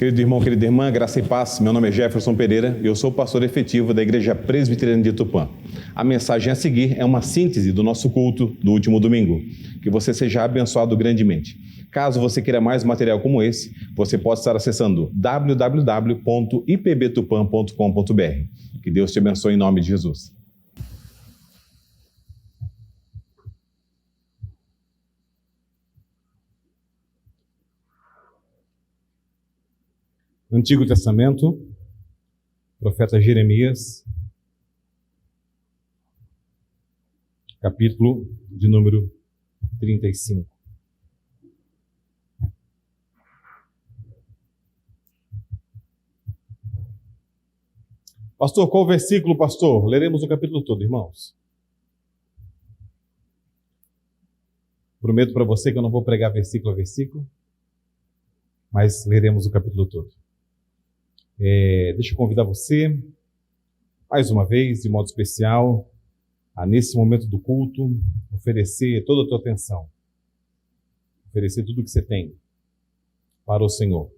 Querido irmão, querida irmã, graça e paz, meu nome é Jefferson Pereira e eu sou pastor efetivo da Igreja Presbiteriana de Tupã. A mensagem a seguir é uma síntese do nosso culto do último domingo. Que você seja abençoado grandemente. Caso você queira mais material como esse, você pode estar acessando www.ipbtupan.com.br. Que Deus te abençoe em nome de Jesus. Antigo Testamento, profeta Jeremias, capítulo de número 35. Pastor, qual versículo, pastor? Leremos o capítulo todo, irmãos. Prometo para você que eu não vou pregar versículo a versículo, mas leremos o capítulo todo. Deixa eu convidar você, mais uma vez, de modo especial, a nesse momento do culto, oferecer toda a tua atenção, oferecer tudo o que você tem para o Senhor.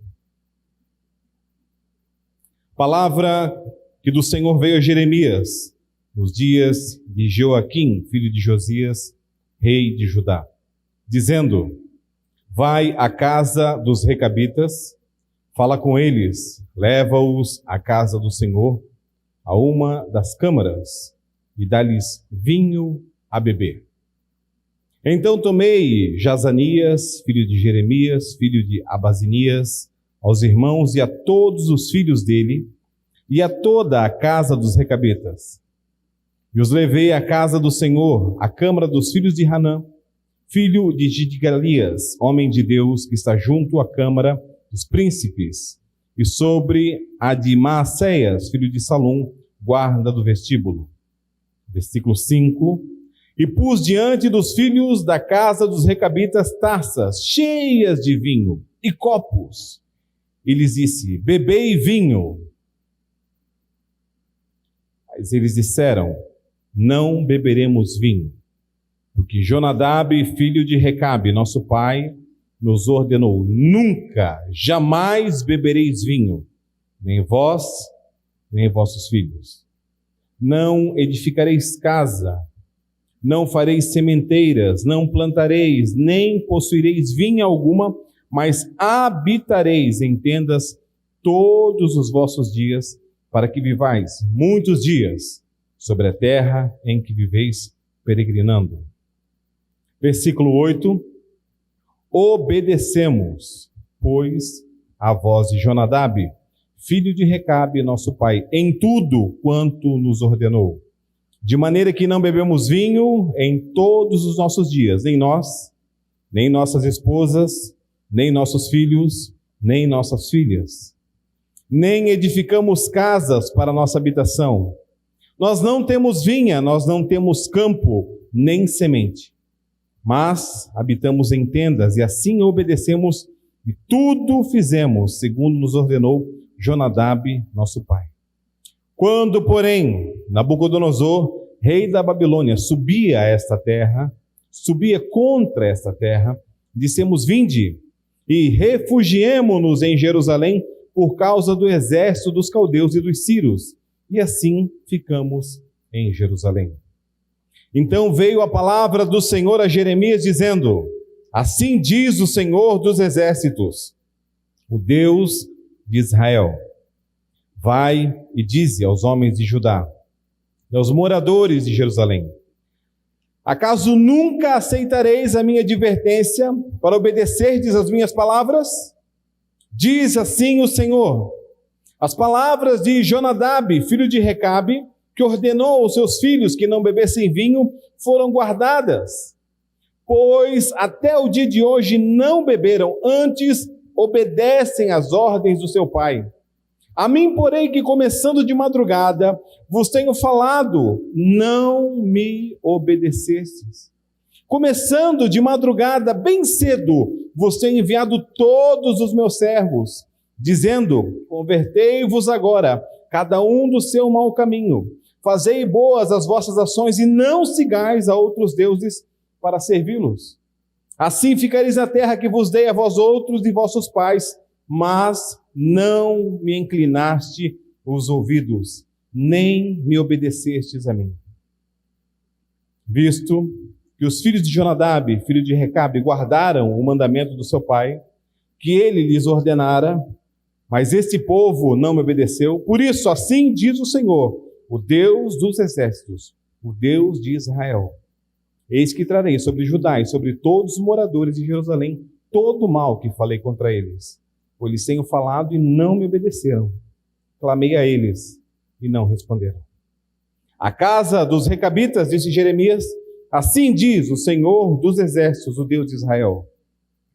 Palavra que do Senhor veio a Jeremias, nos dias de Joaquim, filho de Josias, rei de Judá, dizendo: vai à casa dos recabitas, fala com eles, leva-os à casa do Senhor, a uma das câmaras, e dá-lhes vinho a beber. Então tomei Jazanias, filho de Jeremias, filho de Abazinias, aos irmãos e a todos os filhos dele, e a toda a casa dos recabitas. E os levei à casa do Senhor, à câmara dos filhos de Hanã, filho de Gidgalias, homem de Deus, que está junto à câmara dos príncipes, e sobre a de Maacéias, filho de Salum, guarda do vestíbulo. Versículo 5. E pus diante dos filhos da casa dos recabitas taças cheias de vinho e copos. E lhes disse: bebei vinho. Mas eles disseram: não beberemos vinho, porque Jonadab, filho de Recabe, nosso pai, nos ordenou: nunca, jamais bebereis vinho, nem vós, nem vossos filhos. Não edificareis casa, não fareis sementeiras, não plantareis, nem possuireis vinha alguma, mas habitareis em tendas todos os vossos dias, para que vivais muitos dias sobre a terra em que viveis peregrinando. Versículo 8. Obedecemos, pois, à voz de Jonadab, filho de Recabe, nosso pai, em tudo quanto nos ordenou. De maneira que não bebemos vinho em todos os nossos dias, nem nós, nem nossas esposas, nem nossos filhos, nem nossas filhas. Nem edificamos casas para nossa habitação. Nós não temos vinha, nós não temos campo, nem semente. Mas habitamos em tendas e assim obedecemos e tudo fizemos, segundo nos ordenou Jonadab, nosso pai. Quando, porém, Nabucodonosor, rei da Babilônia, subia contra esta terra, dissemos: vinde e refugiemo-nos em Jerusalém por causa do exército dos caldeus e dos sírios. E assim ficamos em Jerusalém. Então veio a palavra do Senhor a Jeremias, dizendo: assim diz o Senhor dos exércitos, o Deus de Israel: vai e dize aos homens de Judá e aos moradores de Jerusalém: acaso nunca aceitareis a minha advertência para obedecerdes às minhas palavras? Diz assim o Senhor: as palavras de Jonadab, filho de Recabe, que ordenou aos seus filhos que não bebessem vinho, foram guardadas, pois até o dia de hoje não beberam, antes obedecem às ordens do seu pai. A mim, porém, que começando de madrugada vos tenho falado, não me obedecestes. Começando de madrugada, bem cedo, vos tenho enviado todos os meus servos, dizendo: convertei-vos agora, cada um do seu mau caminho. Fazei boas as vossas ações e não sigais a outros deuses para servi-los. Assim ficareis na terra que vos dei a vós outros e vossos pais, mas não me inclinaste os ouvidos, nem me obedecestes a mim. Visto que os filhos de Jonadab, filho de Recabe, guardaram o mandamento do seu pai, que ele lhes ordenara, mas este povo não me obedeceu, por isso assim diz o Senhor, o Deus dos exércitos, o Deus de Israel. Eis que trarei sobre Judá e sobre todos os moradores de Jerusalém todo o mal que falei contra eles. Pois lhes tenho falado e não me obedeceram. Clamei a eles e não responderam. A casa dos recabitas, disse Jeremias, assim diz o Senhor dos exércitos, o Deus de Israel.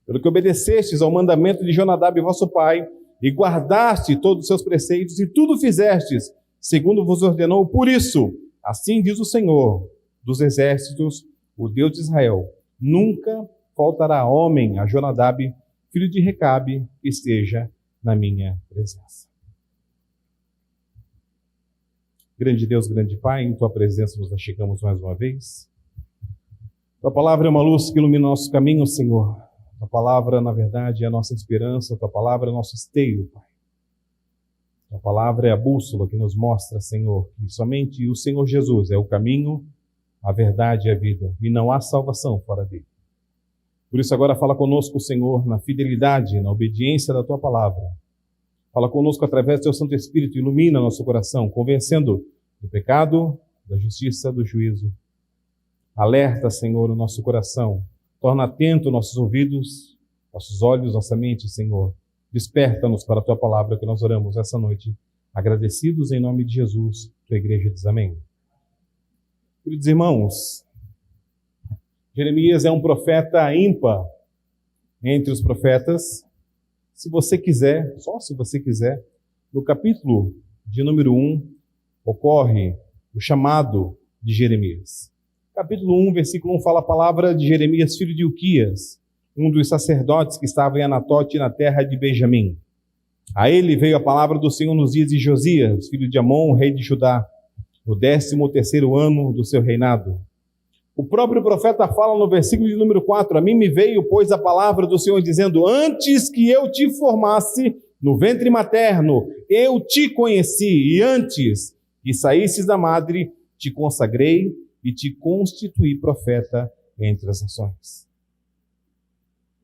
Pelo que obedecestes ao mandamento de Jonadab, vosso pai, e guardaste todos os seus preceitos, e tudo fizestes, segundo vos ordenou, por isso, assim diz o Senhor dos exércitos, o Deus de Israel, nunca faltará homem a Jonadab, filho de Recabe, que esteja na minha presença. Grande Deus, grande Pai, em Tua presença nos achegamos mais uma vez. Tua palavra é uma luz que ilumina o nosso caminho, Senhor. Tua palavra, na verdade, é a nossa esperança. Tua palavra é o nosso esteio, Pai. Tua palavra é a bússola que nos mostra, Senhor, que somente o Senhor Jesus é o caminho, a verdade e a vida, e não há salvação fora dele. Por isso agora fala conosco, Senhor, na fidelidade, na obediência da Tua palavra. Fala conosco através do Teu Santo Espírito, ilumina nosso coração, convencendo do pecado, da justiça, do juízo. Alerta, Senhor, o nosso coração, torna atento nossos ouvidos, nossos olhos, nossa mente, Senhor. Desperta-nos para a Tua palavra que nós oramos essa noite, agradecidos em nome de Jesus. Tua igreja diz amém. Queridos irmãos, Jeremias é um profeta ímpar entre os profetas. Se você quiser, só se você quiser, no capítulo de número 1, ocorre o chamado de Jeremias. Capítulo 1, versículo 1, fala a palavra de Jeremias, filho de Ilquias, um dos sacerdotes que estava em Anatote, na terra de Benjamim. A ele veio a palavra do Senhor nos dias de Josias, filho de Amon, rei de Judá, no 13º ano do seu reinado. O próprio profeta fala no versículo de número 4, a mim me veio, pois, a palavra do Senhor, dizendo, antes que eu te formasse no ventre materno, eu te conheci, e antes que saísses da madre, te consagrei e te constituí profeta entre as nações.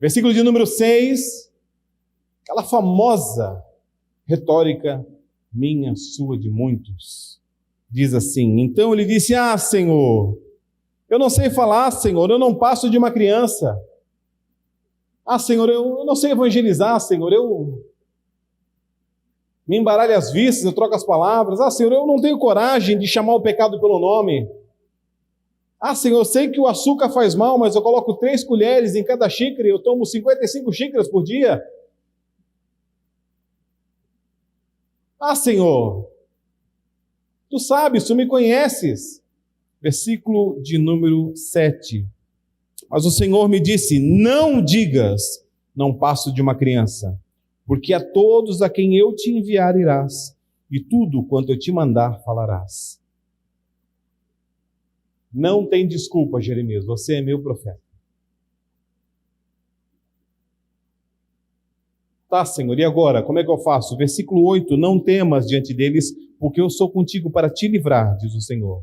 Versículo de número 6, aquela famosa retórica, minha, sua, de muitos, diz assim, então ele disse, Senhor, eu não sei falar, Senhor, eu não passo de uma criança. Senhor, eu não sei evangelizar, Senhor, eu me embaralho as vistas, eu troco as palavras. Senhor, eu não tenho coragem de chamar o pecado pelo nome. Senhor, eu sei que o açúcar faz mal, mas eu coloco 3 colheres em cada xícara e eu tomo 55 xícaras por dia. Senhor, Tu sabes, Tu me conheces. Versículo de número 7. Mas o Senhor me disse, não digas, não passo de uma criança, porque a todos a quem eu te enviar irás, e tudo quanto eu te mandar falarás. Não tem desculpa, Jeremias, você é meu profeta. Senhor, e agora, como é que eu faço? Versículo 8, não temas diante deles, porque eu sou contigo para te livrar, diz o Senhor.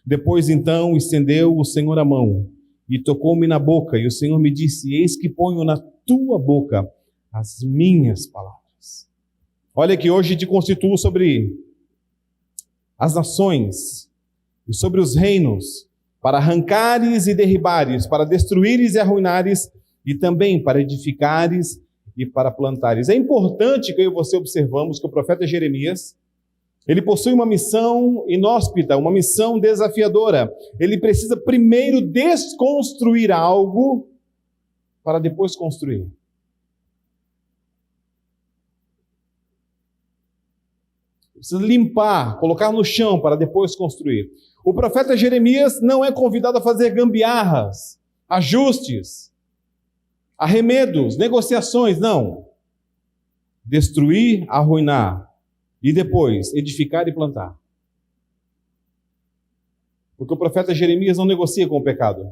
Depois, então, estendeu o Senhor a mão e tocou-me na boca, e o Senhor me disse, eis que ponho na tua boca as minhas palavras. Olha que hoje te constituo sobre as nações e sobre os reinos, para arrancares e derribares, para destruíres e arruinares, e também para edificares e para plantares. É importante que eu e você observamos que o profeta Jeremias, ele possui uma missão inóspita, uma missão desafiadora. Ele precisa primeiro desconstruir algo para depois construir. Precisa limpar, colocar no chão para depois construir. O profeta Jeremias não é convidado a fazer gambiarras, ajustes, arremedos, negociações, não. Destruir, arruinar. E depois, edificar e plantar. Porque o profeta Jeremias não negocia com o pecado.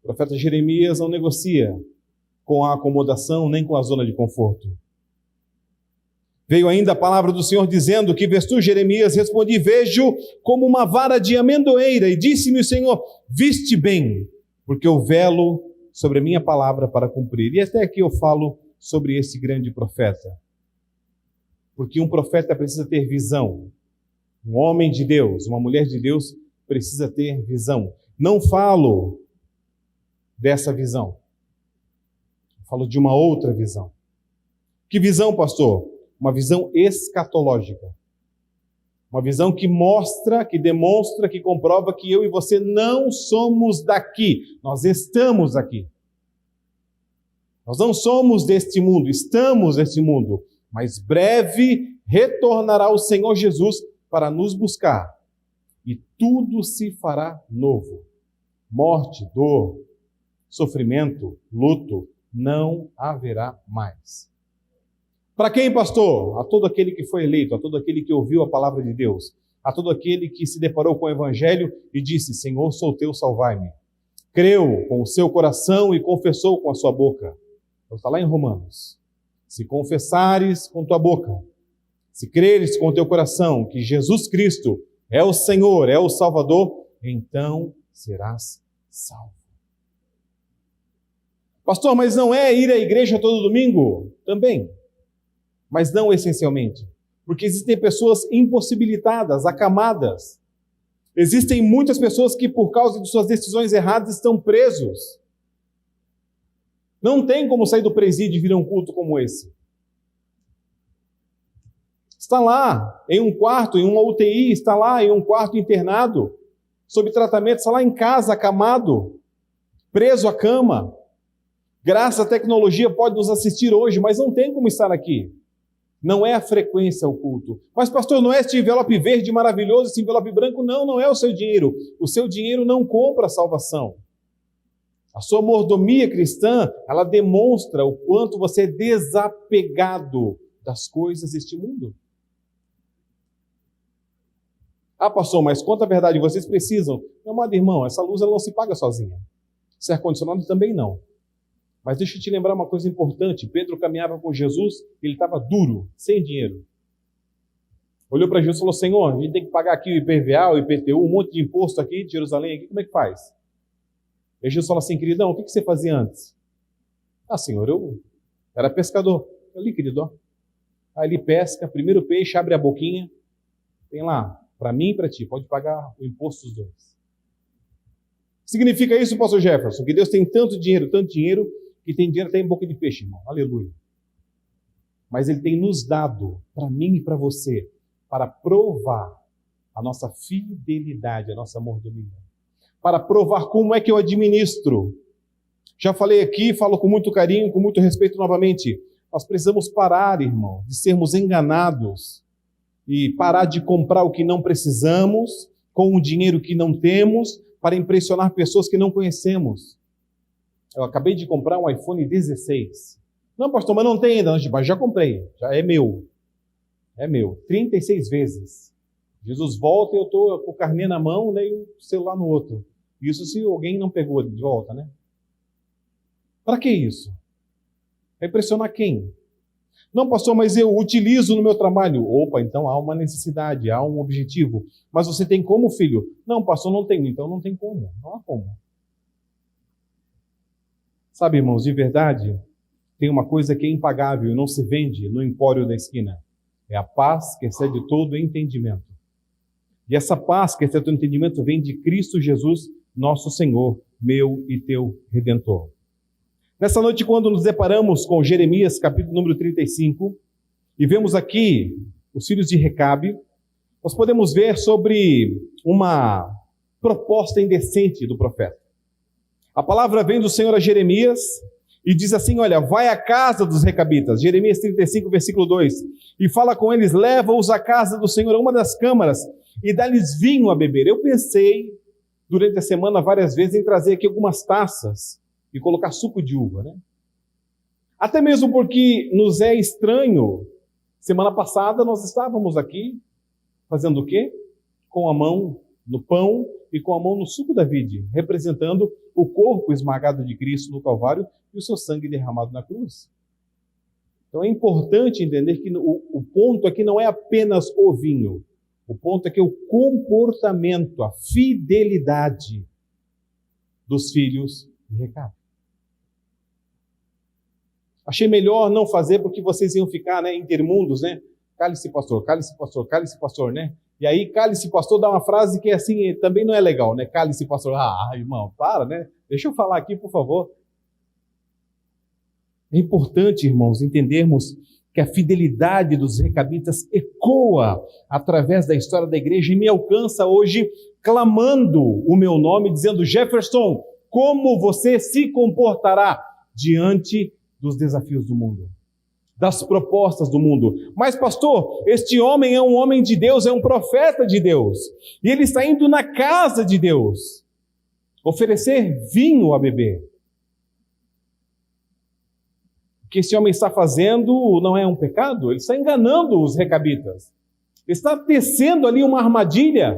O profeta Jeremias não negocia com a acomodação, nem com a zona de conforto. Veio ainda a palavra do Senhor dizendo que vestiu Jeremias, respondi, vejo como uma vara de amendoeira, e disse-me o Senhor, viste bem, porque eu velo sobre a minha palavra para cumprir. E até aqui eu falo sobre esse grande profeta. Porque um profeta precisa ter visão. Um homem de Deus, uma mulher de Deus precisa ter visão. Não falo dessa visão. Falo de uma outra visão. Que visão, pastor? Uma visão escatológica. Uma visão que mostra, que demonstra, que comprova que eu e você não somos daqui. Nós estamos aqui. Nós não somos deste mundo, estamos neste mundo. Mas breve retornará o Senhor Jesus para nos buscar. E tudo se fará novo. Morte, dor, sofrimento, luto, não haverá mais. Para quem, pastor? A todo aquele que foi eleito, a todo aquele que ouviu a palavra de Deus, a todo aquele que se deparou com o Evangelho e disse, Senhor, sou teu, salvai-me. Creu com o seu coração e confessou com a sua boca. Está lá em Romanos. Se confessares com tua boca, se creres com o teu coração que Jesus Cristo é o Senhor, é o Salvador, então serás salvo. Pastor, mas não é ir à igreja todo domingo? Também. Mas não essencialmente. Porque existem pessoas impossibilitadas, acamadas. Existem muitas pessoas que, por causa de suas decisões erradas, estão presos. Não tem como sair do presídio e vir a um culto como esse. Está lá em um quarto, em uma UTI, está lá em um quarto internado, sob tratamento, está lá em casa, acamado, preso à cama. Graças à tecnologia pode nos assistir hoje, mas não tem como estar aqui. Não é a frequência ao culto. Mas, pastor, não é este envelope verde maravilhoso, esse envelope branco? Não, não é o seu dinheiro. O seu dinheiro não compra a salvação. A sua mordomia cristã, ela demonstra o quanto você é desapegado das coisas deste mundo. Ah, pastor, mas conta a verdade, vocês precisam. Meu amado irmão, essa luz ela não se paga sozinha. Esse ar-condicionado também não. Mas deixa eu te lembrar uma coisa importante. Pedro caminhava com Jesus, ele estava duro, sem dinheiro. Olhou para Jesus e falou, Senhor, a gente tem que pagar aqui o IPVA, o IPTU, um monte de imposto aqui de Jerusalém, aqui, como é que faz? E Jesus falou assim, queridão, o que você fazia antes? Ah, Senhor, eu era pescador. Ali, querido, ó. Aí ele pesca, primeiro peixe, abre a boquinha, tem lá, para mim e para ti, pode pagar o imposto dos dois. Significa isso, pastor Jefferson, que Deus tem tanto dinheiro, que tem dinheiro até em boca de peixe, irmão. Aleluia. Mas Ele tem nos dado, para mim e para você, para provar a nossa fidelidade, a nossa mordomia. Para provar como é que eu administro. Já falei aqui, falo com muito carinho, com muito respeito novamente. Nós precisamos parar, irmão, de sermos enganados e parar de comprar o que não precisamos, com o dinheiro que não temos, para impressionar pessoas que não conhecemos. Eu acabei de comprar um iPhone 16. Não, pastor, mas não tem ainda. Mas já comprei, já é meu. É meu. 36 vezes. Jesus volta e eu estou com o carnê na mão, né, e o celular no outro. Isso se alguém não pegou de volta, né? Para que isso? Para impressionar quem? Não, pastor, mas eu utilizo no meu trabalho. Opa, então há uma necessidade, há um objetivo. Mas você tem como, filho? Não, pastor, não tenho. Então não tem como. Não há como. Sabe, irmãos, de verdade, tem uma coisa que é impagável e não se vende no empório da esquina. É a paz que excede todo entendimento. E essa paz que excede todo entendimento vem de Cristo Jesus, nosso Senhor, meu e teu Redentor. Nessa noite, quando nos deparamos com Jeremias, capítulo número 35, e vemos aqui os filhos de Recabe, nós podemos ver sobre uma proposta indecente do profeta. A palavra vem do Senhor a Jeremias e diz assim, olha, vai à casa dos recabitas, Jeremias 35, versículo 2, e fala com eles, leva-os à casa do Senhor, a uma das câmaras, e dá-lhes vinho a beber. Eu pensei, durante a semana, várias vezes, em trazer aqui algumas taças e colocar suco de uva, né? Até mesmo porque nos é estranho. Semana passada nós estávamos aqui, fazendo o quê? Com a mão no pão, e com a mão no suco da vide, representando o corpo esmagado de Cristo no Calvário e o seu sangue derramado na cruz. Então é importante entender que o ponto aqui não é apenas o vinho. O ponto é que o comportamento, a fidelidade dos filhos de Recabe. Achei melhor não fazer porque vocês iam ficar, intermundos, Cale-se, pastor, cale-se, pastor, cale-se, pastor, E aí, cale-se, pastor, dá uma frase que assim também não é legal, Cale-se, pastor. Irmão, para, Deixa eu falar aqui, por favor. É importante, irmãos, entendermos que a fidelidade dos recabitas ecoa através da história da igreja e me alcança hoje clamando o meu nome, dizendo: Jefferson, como você se comportará diante dos desafios do mundo, das propostas do mundo? Mas, pastor, este homem é um homem de Deus, é um profeta de Deus, e ele está indo na casa de Deus oferecer vinho a beber. O que esse homem está fazendo não é um pecado? Ele está enganando os recabitas. Ele está tecendo ali uma armadilha.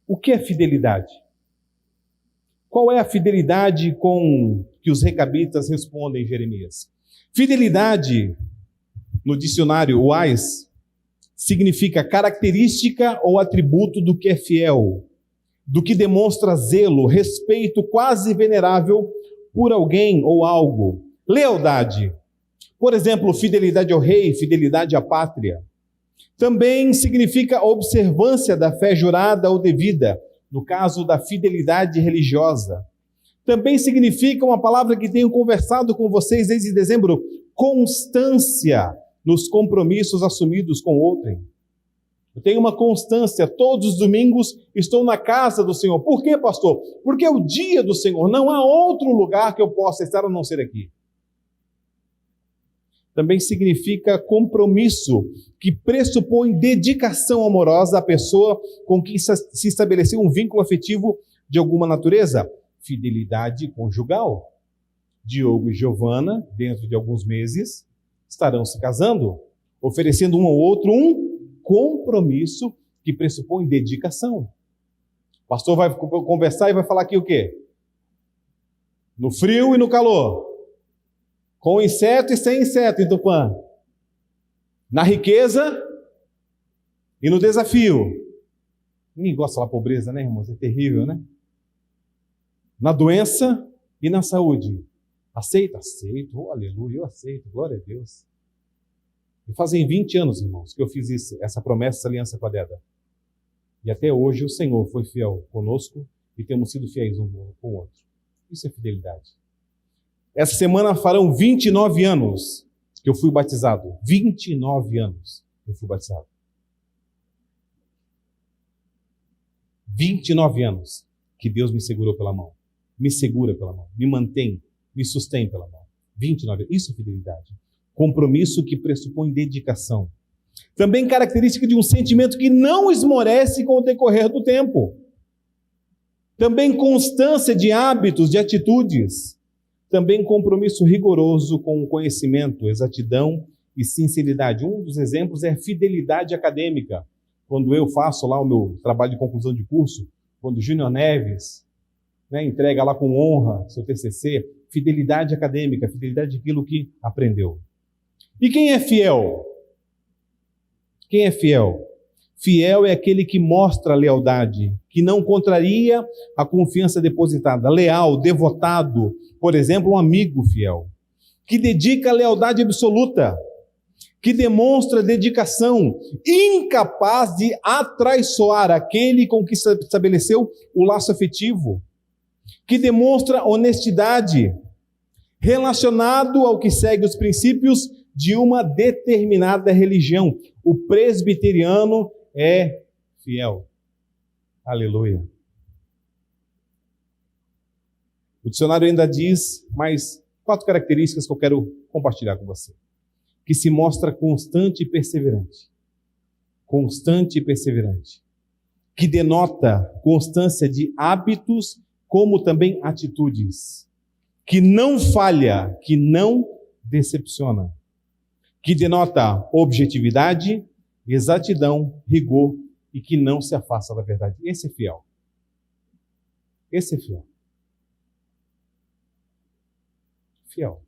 O que é fidelidade? Qual é a fidelidade com que os recabitas respondem em Jeremias? Fidelidade, no dicionário Wise, significa característica ou atributo do que é fiel, do que demonstra zelo, respeito quase venerável por alguém ou algo. Lealdade, por exemplo, fidelidade ao rei, fidelidade à pátria. Também significa observância da fé jurada ou devida, no caso da fidelidade religiosa. Também significa uma palavra que tenho conversado com vocês desde dezembro: constância nos compromissos assumidos com outrem. Eu tenho uma constância, todos os domingos estou na casa do Senhor. Por quê, pastor? Porque é o dia do Senhor, não há outro lugar que eu possa estar a não ser aqui. Também significa compromisso, que pressupõe dedicação amorosa à pessoa com quem se estabeleceu um vínculo afetivo de alguma natureza. Fidelidade conjugal. Diogo e Giovana, dentro de alguns meses, estarão se casando, oferecendo um ao outro um compromisso que pressupõe dedicação. O pastor vai conversar e vai falar aqui o quê? No frio e no calor. Com inseto e sem inseto em Tupã. Na riqueza e no desafio. Ninguém gosta da pobreza, irmãos? É terrível, Na doença e na saúde. Aceita? Aceito. Oh, aleluia, eu aceito. Glória a Deus. E fazem 20 anos, irmãos, que eu fiz essa promessa, essa aliança com a Deda. E até hoje o Senhor foi fiel conosco e temos sido fiéis um com o outro. Isso é fidelidade. Essa semana farão 29 anos que eu fui batizado. 29 anos que eu fui batizado. 29 anos que Deus me segurou pela mão. Me segura pela mão. Me mantém, me sustém pela mão. 29 anos. Isso é fidelidade. Compromisso que pressupõe dedicação. Também característica de um sentimento que não esmorece com o decorrer do tempo. Também constância de hábitos, de atitudes. Também compromisso rigoroso com o conhecimento, exatidão e sinceridade. Um dos exemplos é a fidelidade acadêmica. Quando eu faço lá o meu trabalho de conclusão de curso, quando o Júnior Neves entrega lá com honra seu TCC, fidelidade acadêmica, fidelidade daquilo que aprendeu. E quem é fiel? Quem é fiel? Fiel é aquele que mostra lealdade, que não contraria a confiança depositada. Leal, devotado, por exemplo, um amigo fiel. Que dedica lealdade absoluta, que demonstra dedicação, incapaz de atraiçoar aquele com que estabeleceu o laço afetivo. Que demonstra honestidade, relacionado ao que segue os princípios de uma determinada religião. O presbiteriano é fiel. Aleluia. O dicionário ainda diz mais 4 características que eu quero compartilhar com você. Que se mostra constante e perseverante. Constante e perseverante. Que denota constância de hábitos, como também atitudes. Que não falha, que não decepciona. Que denota objetividade, exatidão, rigor e que não se afasta da verdade. Esse é fiel. Esse é fiel. Fiel.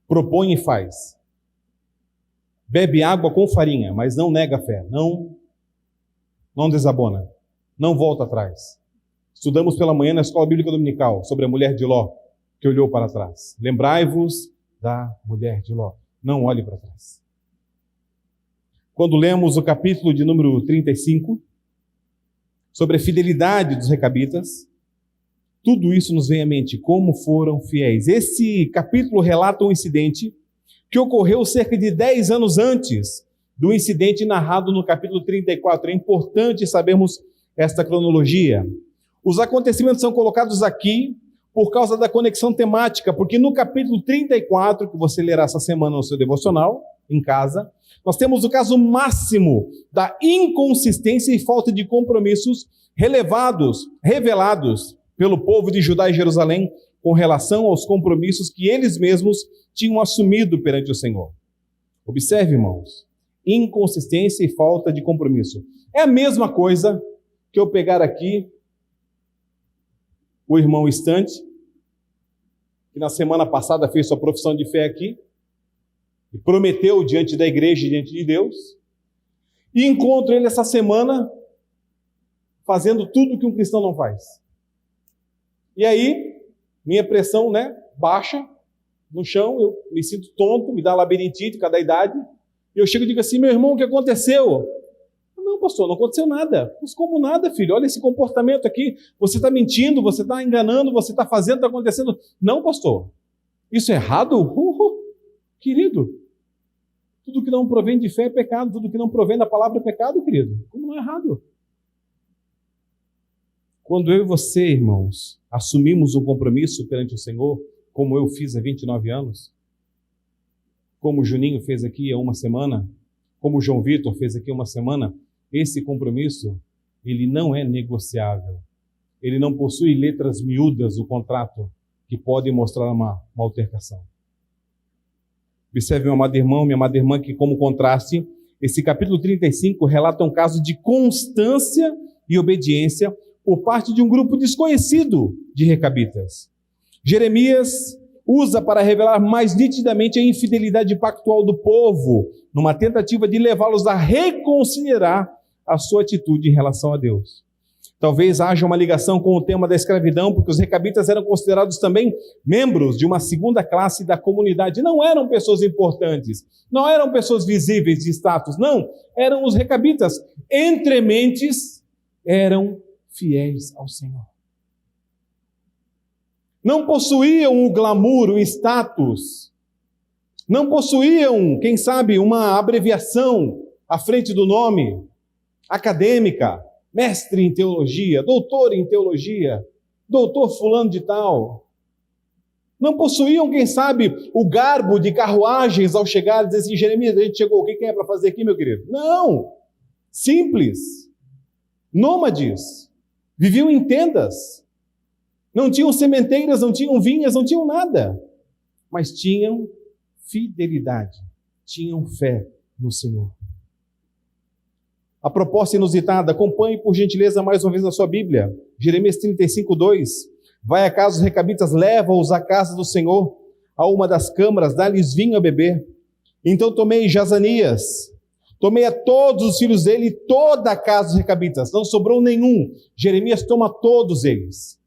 Propõe e faz. Bebe água com farinha, mas não nega a fé. Não desabona. Não volta atrás. Estudamos pela manhã na Escola Bíblica Dominical sobre a mulher de Ló, que olhou para trás. Lembrai-vos da mulher de Ló. Não olhe para trás. Quando lemos o capítulo de número 35, sobre a fidelidade dos recabitas, tudo isso nos vem à mente, como foram fiéis. Esse capítulo relata um incidente que ocorreu cerca de 10 anos antes do incidente narrado no capítulo 34. É importante sabermos esta cronologia. Os acontecimentos são colocados aqui por causa da conexão temática, porque no capítulo 34, que você lerá essa semana no seu devocional, em casa, nós temos o caso máximo da inconsistência e falta de compromissos revelados pelo povo de Judá e Jerusalém com relação aos compromissos que eles mesmos tinham assumido perante o Senhor. Observe, irmãos, inconsistência e falta de compromisso. É a mesma coisa que eu pegar aqui o irmão Estante, que na semana passada fez sua profissão de fé aqui, e prometeu diante da igreja e diante de Deus, e encontro ele essa semana fazendo tudo que um cristão não faz. E aí, minha pressão, baixa no chão, eu me sinto tonto, me dá labirintite cada idade, e eu chego e digo assim: meu irmão, o que aconteceu? Não, pastor, não aconteceu nada. Mas como nada, filho? Olha esse comportamento aqui, você está mentindo, você está enganando, você está fazendo, está acontecendo. Não, pastor, isso é errado? Querido, tudo que não provém de fé é pecado, tudo que não provém da palavra é pecado, querido. Como não é errado? Quando eu e você, irmãos, assumimos um compromisso perante o Senhor, como eu fiz há 29 anos, como o Juninho fez aqui há uma semana, como o João Vitor fez aqui há uma semana, esse compromisso, ele não é negociável. Ele não possui letras miúdas, o contrato, que podem mostrar uma altercação. Observe, meu amado irmão, minha amada irmã, que como contraste, esse capítulo 35 relata um caso de constância e obediência por parte de um grupo desconhecido de recabitas. Jeremias usa para revelar mais nitidamente a infidelidade pactual do povo, numa tentativa de levá-los a reconsiderar a sua atitude em relação a Deus. Talvez haja uma ligação com o tema da escravidão, porque os recabitas eram considerados também membros de uma segunda classe da comunidade. Não eram pessoas importantes, não eram pessoas visíveis de status, não. Eram os recabitas. Entre mentes, eram fiéis ao Senhor. Não possuíam o glamour, o status. Não possuíam, quem sabe, uma abreviação à frente do nome, acadêmica, mestre em teologia, doutor em teologia, doutor fulano de tal. Não possuíam, quem sabe, o garbo de carruagens ao chegar e dizer assim: Jeremias, a gente chegou, o que é para fazer aqui, meu querido? Não! Simples. Nômades. Viviam em tendas. Não tinham sementeiras, não tinham vinhas, não tinham nada. Mas tinham fidelidade, tinham fé no Senhor. A proposta inusitada, acompanhe por gentileza mais uma vez na sua Bíblia. Jeremias 35:2. Vai a casa dos recabitas, leva-os à casa do Senhor, a uma das câmaras, dá-lhes vinho a beber. Então tomei Jazanias, tomei a todos os filhos dele e toda a casa dos recabitas, não sobrou nenhum. Jeremias toma todos eles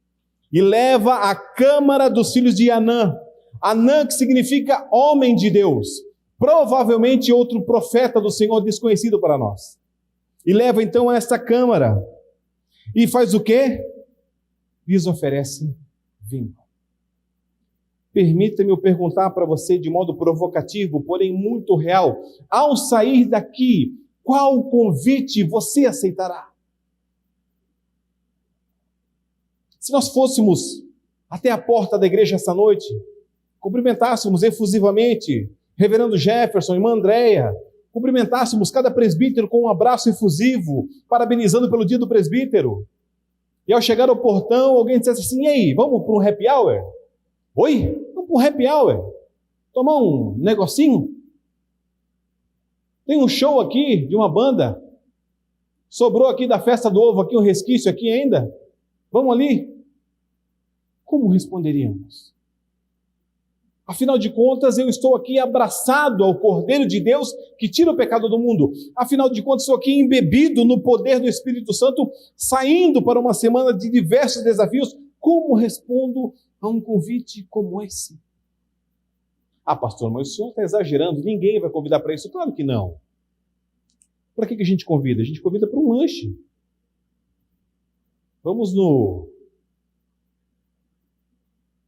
e leva à câmara dos filhos de Anã. Anã, que significa homem de Deus, provavelmente outro profeta do Senhor desconhecido para nós. E leva então a esta câmara. E faz o quê? Lhes oferece vinho. Permita-me eu perguntar para você de modo provocativo, porém muito real. Ao sair daqui, qual convite você aceitará? Se nós fôssemos até a porta da igreja essa noite, cumprimentássemos efusivamente reverendo Jefferson, irmã Andréia, cumprimentássemos cada presbítero com um abraço efusivo, parabenizando pelo dia do presbítero. E ao chegar ao portão, alguém dissesse assim: e aí, vamos para um happy hour? Oi? Vamos para um happy hour? Tomar um negocinho? Tem um show aqui de uma banda. Sobrou aqui da festa do ovo, aqui um resquício aqui ainda. Vamos ali? Como responderíamos? Afinal de contas, eu estou aqui abraçado ao Cordeiro de Deus que tira o pecado do mundo. Afinal de contas, estou aqui embebido no poder do Espírito Santo, saindo para uma semana de diversos desafios. Como respondo a um convite como esse? Ah, pastor, mas o senhor está exagerando. Ninguém vai convidar para isso. Claro que não. Para que a gente convida? A gente convida para um lanche. Vamos no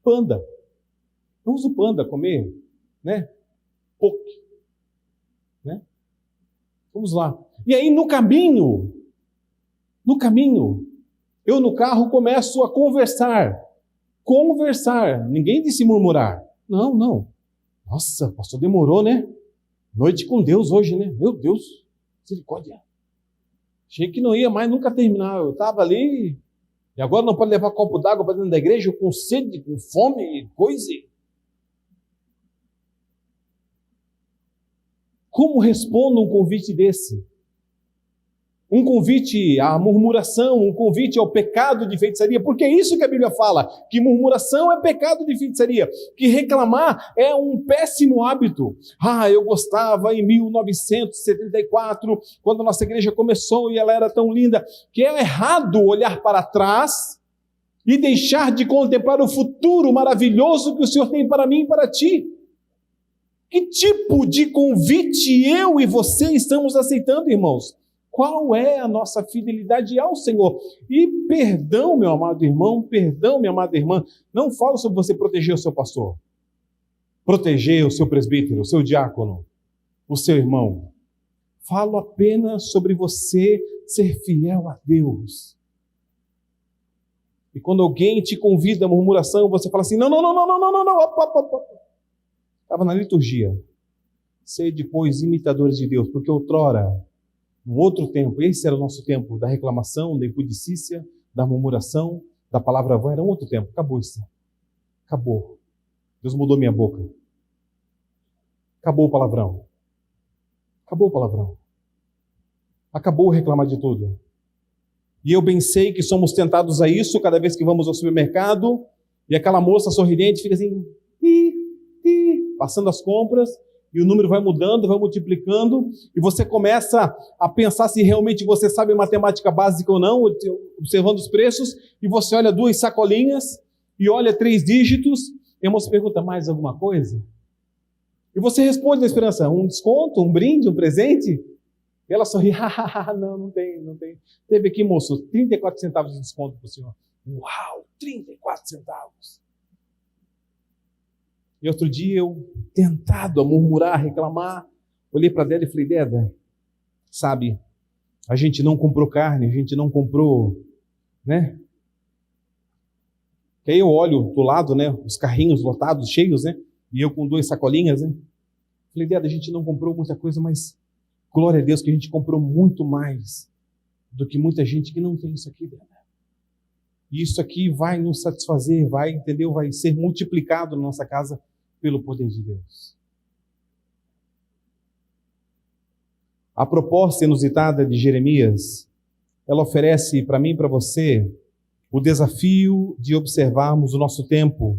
Panda. Vamos no Panda comer, né? Poke. Né? Vamos lá. E aí no caminho, eu no carro começo a conversar. Ninguém disse murmurar. Não. Nossa, pastor, demorou, né? Noite com Deus hoje, né? Meu Deus, misericórdia. Achei que não ia mais nunca terminar. Eu estava ali, e agora não pode levar copo d'água para dentro da igreja, com sede, com fome, coisa. Como respondo um convite desse? Um convite à murmuração, um convite ao pecado de feitiçaria, porque é isso que a Bíblia fala, que murmuração é pecado de feitiçaria, que reclamar é um péssimo hábito. Eu gostava em 1974, quando a nossa igreja começou e ela era tão linda, que é errado olhar para trás e deixar de contemplar o futuro maravilhoso que o Senhor tem para mim e para ti. Que tipo de convite eu e você estamos aceitando, irmãos? Qual é a nossa fidelidade ao Senhor? E perdão, meu amado irmão, perdão, minha amada irmã, não falo sobre você proteger o seu pastor, proteger o seu presbítero, o seu diácono, o seu irmão. Falo apenas sobre você ser fiel a Deus. E quando alguém te convida a murmuração, você fala assim, não, estava na liturgia. Sede, pois, imitadores de Deus, porque outrora, num outro tempo, esse era o nosso tempo da reclamação, da impudicícia, da murmuração, da palavra vã, era um outro tempo. Acabou isso. Acabou. Deus mudou minha boca. Acabou o palavrão. Acabou o palavrão. Acabou o reclamar de tudo. E eu bem sei que somos tentados a isso cada vez que vamos ao supermercado e aquela moça sorridente fica assim, passando as compras, e o número vai mudando, vai multiplicando, e você começa a pensar se realmente você sabe matemática básica ou não, observando os preços, e você olha 2 sacolinhas, e olha 3 dígitos, e a moça pergunta, mais alguma coisa? E você responde na esperança, um desconto, um brinde, um presente? E ela sorri, não tem. Teve aqui, moço, 34 centavos de desconto para o senhor. Uau, 34 centavos. E outro dia eu, tentado a murmurar, a reclamar, olhei para Délia e falei, Délia, sabe, a gente não comprou carne, a gente não comprou, né? Que aí eu olho do lado, né, os carrinhos lotados, cheios, né? E eu com 2 sacolinhas, né? Falei, Délia, a gente não comprou muita coisa, mas glória a Deus que a gente comprou muito mais do que muita gente que não tem isso aqui, Délia. E isso aqui vai nos satisfazer, vai ser multiplicado na nossa casa pelo poder de Deus. A proposta inusitada de Jeremias, ela oferece para mim e para você o desafio de observarmos o nosso tempo.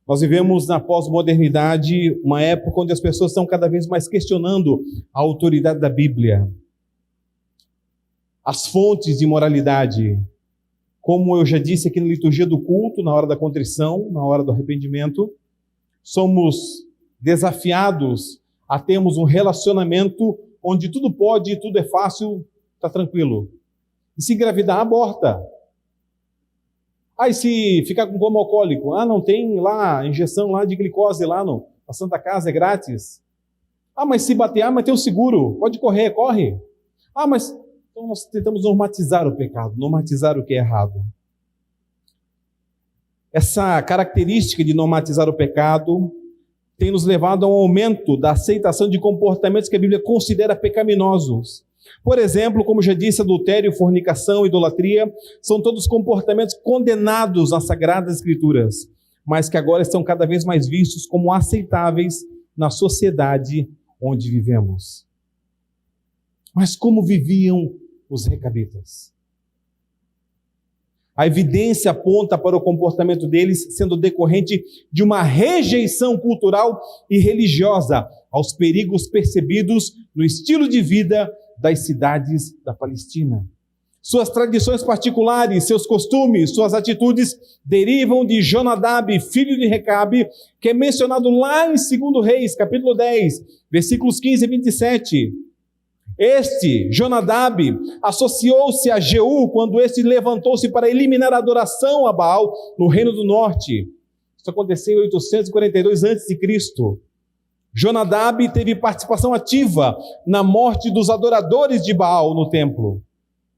Nós vivemos na pós-modernidade uma época onde as pessoas estão cada vez mais questionando a autoridade da Bíblia, as fontes de moralidade. Como eu já disse aqui na liturgia do culto, na hora da contrição, na hora do arrependimento, somos desafiados a termos um relacionamento onde tudo pode, tudo é fácil, está tranquilo. E se engravidar, aborta. E se ficar com coma alcoólico? Não tem lá injeção lá de glicose lá na Santa Casa, é grátis. Mas se bater, mas tem o seguro, pode correr, corre. Mas... Então nós tentamos normatizar o pecado, normatizar o que é errado. Essa característica de normatizar o pecado tem nos levado a um aumento da aceitação de comportamentos que a Bíblia considera pecaminosos. Por exemplo, como já disse, adultério, fornicação, idolatria, são todos comportamentos condenados nas Sagradas Escrituras, mas que agora estão cada vez mais vistos como aceitáveis na sociedade onde vivemos. Mas como viviam os recabitas? A evidência aponta para o comportamento deles sendo decorrente de uma rejeição cultural e religiosa aos perigos percebidos no estilo de vida das cidades da Palestina. Suas tradições particulares, seus costumes, suas atitudes derivam de Jonadab, filho de Recabe, que é mencionado lá em 2 Reis, capítulo 10, versículos 15 e 27. Este, Jonadab, associou-se a Jeú quando este levantou-se para eliminar a adoração a Baal no Reino do Norte. Isso aconteceu em 842 a.C. Jonadab teve participação ativa na morte dos adoradores de Baal no templo.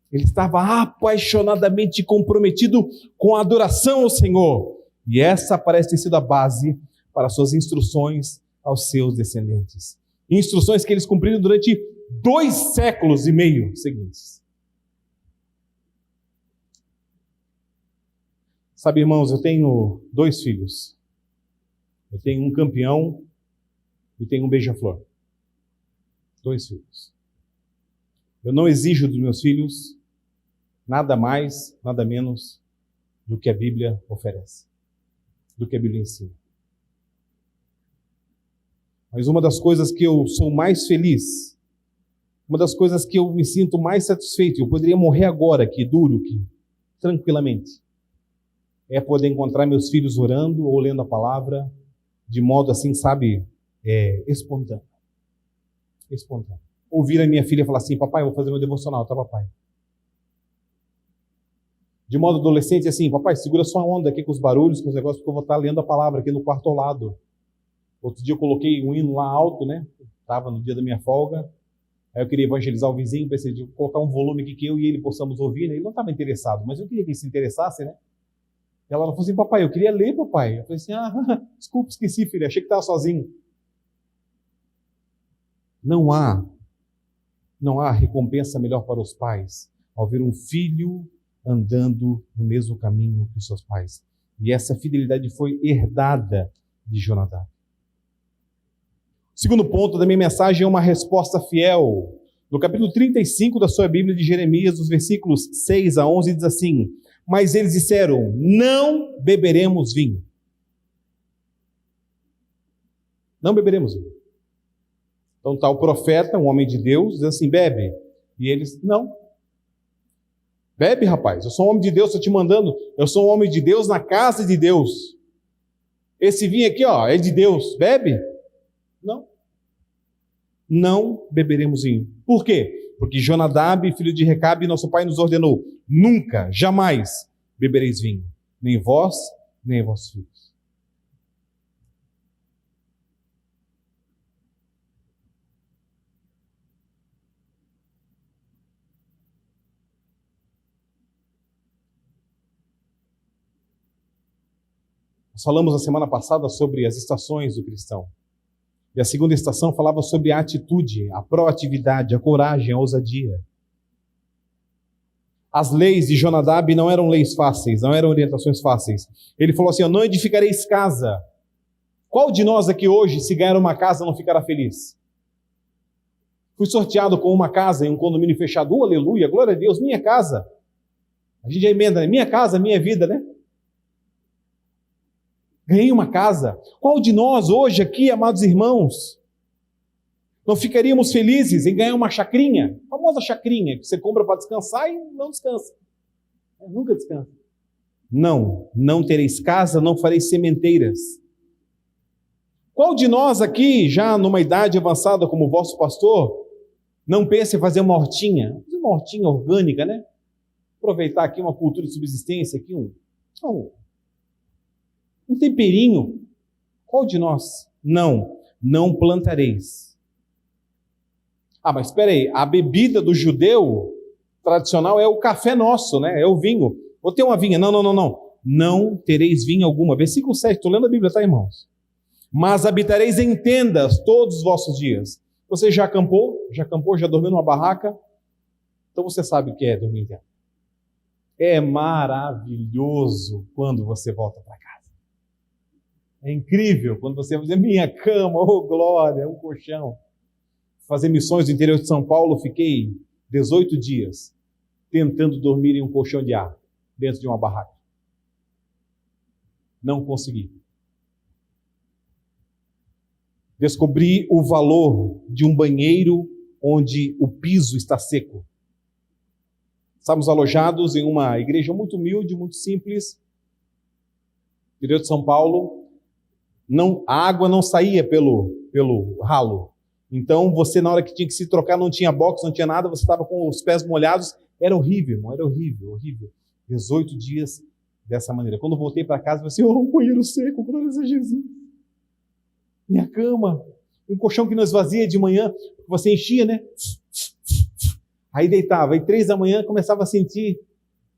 Ele estava apaixonadamente comprometido com a adoração ao Senhor. E essa parece ter sido a base para suas instruções aos seus descendentes. Instruções que eles cumpriram durante 2 séculos e meio seguintes. Sabe, irmãos, eu tenho 2 filhos. Eu tenho um campeão e tenho um beija-flor. 2 filhos. Eu não exijo dos meus filhos nada mais, nada menos do que a Bíblia oferece, do que a Bíblia ensina. Mas uma das coisas que eu sou mais feliz, uma das coisas que eu me sinto mais satisfeito, eu poderia morrer agora aqui, duro, aqui, tranquilamente, é poder encontrar meus filhos orando ou lendo a palavra de modo assim, sabe, espontâneo. Espontâneo. Ouvir a minha filha falar assim: papai, eu vou fazer meu devocional, tá, papai? De modo adolescente, assim: papai, segura sua onda aqui com os barulhos, com os negócios, porque eu vou estar lendo a palavra aqui no quarto ao lado. Outro dia eu coloquei um hino lá alto, né? Estava no dia da minha folga. Aí eu queria evangelizar o vizinho, pensei de colocar um volume aqui que eu e ele possamos ouvir, né? Ele não estava interessado, mas eu queria que ele se interessasse, né? E ela falou assim: papai, eu queria ler, papai. Eu falei assim: desculpa, esqueci, filha, achei que estava sozinho. Não há recompensa melhor para os pais ao ver um filho andando no mesmo caminho que os seus pais. E essa fidelidade foi herdada de Jonadab. O segundo ponto da minha mensagem é uma resposta fiel. No capítulo 35 da sua Bíblia de Jeremias, os versículos 6 a 11, diz assim: mas eles disseram: não beberemos vinho. Não beberemos vinho. Então está o profeta, um homem de Deus, diz assim: bebe. E eles: não. Bebe, rapaz, eu sou um homem de Deus, estou te mandando. Eu sou um homem de Deus na casa de Deus. Esse vinho aqui, ó, é de Deus. Bebe? Não. Não beberemos vinho. Por quê? Porque Jonadab, filho de Recabe, nosso pai, nos ordenou: nunca, jamais bebereis vinho. Nem vós, nem vossos filhos. Nós falamos na semana passada sobre as estações do cristão. E a segunda estação falava sobre a atitude, a proatividade, a coragem, a ousadia. As leis de Jonadab não eram leis fáceis, não eram orientações fáceis. Ele falou assim: não edificareis casa. Qual de nós aqui hoje, se ganhar uma casa, não ficará feliz? Fui sorteado com uma casa em um condomínio fechado. Aleluia, glória a Deus, minha casa. A gente já emenda, né? Minha casa, minha vida, né? Ganhei uma casa. Qual de nós hoje aqui, amados irmãos, não ficaríamos felizes em ganhar uma chacrinha? A famosa chacrinha que você compra para descansar e não descansa. Nunca descansa. Não tereis casa, não fareis sementeiras. Qual de nós aqui, já numa idade avançada como vosso pastor, não pensa em fazer uma hortinha? Uma hortinha orgânica, né? Aproveitar aqui uma cultura de subsistência, aqui um temperinho. Qual de nós? Não plantareis. Mas espera aí, a bebida do judeu tradicional é o café nosso, né? É o vinho. Vou ter uma vinha. Não. Não tereis vinho alguma. Versículo 7, estou lendo a Bíblia, tá, irmãos? Mas habitareis em tendas todos os vossos dias. Você já acampou? Já dormiu numa barraca? Então você sabe o que é dormir em tenda. É maravilhoso quando você volta para casa. É incrível quando você vai dizer: minha cama, oh glória, um colchão. fazer missões no interior de São Paulo, fiquei 18 dias tentando dormir em um colchão de ar, dentro de uma barraca. Não consegui. Descobri o valor de um banheiro onde o piso está seco. Estávamos alojados em uma igreja muito humilde, muito simples, interior de São Paulo. A água não saía pelo ralo. Então, você, na hora que tinha que se trocar, não tinha box, não tinha nada, você estava com os pés molhados. Era horrível, irmão, era horrível, horrível. 18 dias dessa maneira. Quando voltei para casa, eu falei assim, um banheiro seco, glórias a Jesus. Minha cama, um colchão que não esvazia de manhã, você enchia, né? Aí deitava, aí 3 da manhã começava a sentir